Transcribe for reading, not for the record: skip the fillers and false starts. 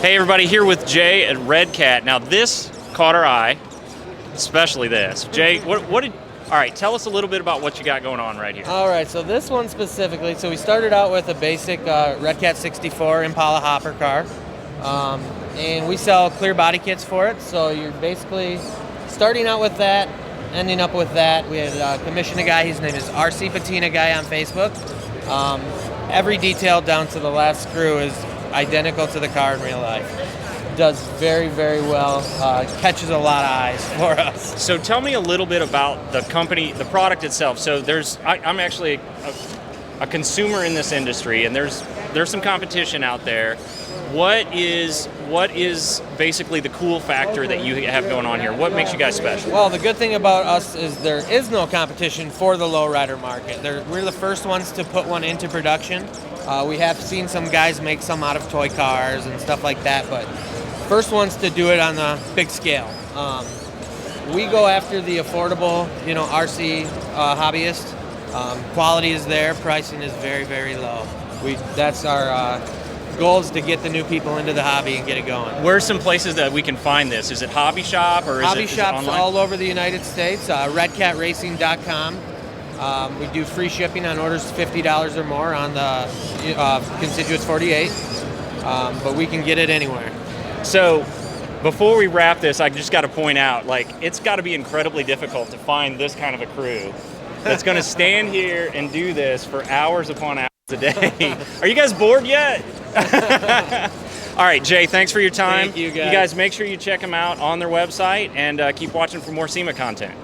Hey everybody, here with Jay at Redcat. Now this caught our eye, especially this. Jay, what did, all right, tell us a little bit about what you got going on right here. All right, so this one specifically, so we started out with a basic Redcat 64 Impala hopper car, and we sell clear body kits for it, so you're basically starting out with that, ending up with that. We had commissioned a guy, his name is RC Patina guy on Facebook. Every detail down to the last screw is identical to the car in real life. Does very, very well, catches a lot of eyes for us. So tell me a little bit about the company, the product itself. So I'm actually a consumer in this industry, and there's some competition out there. What is basically the cool factor that you have going on here? What makes you guys special? Well, the good thing about us is there is no competition for the lowrider market. We're the first ones to put one into production. We have seen some guys make some out of toy cars and stuff like that, but first ones to do it on the big scale. We go after the affordable, RC hobbyist. Quality is there, pricing is very, very low. That's our goal, is to get the new people into the hobby and get it going. Where are some places that we can find this? Is it hobby shop or hobby is it shops online? all over the United States. Redcatracing.com. We do free shipping on orders $50 or more on the contiguous 48, but we can get it anywhere. So before we wrap this, I just got to point out, it's got to be incredibly difficult to find this kind of a crew that's going to stand here and do this for hours upon hours a day. Are you guys bored yet? All right, Jay, thanks for your time. Thank you, guys. You guys make sure you check them out on their website and keep watching for more SEMA content.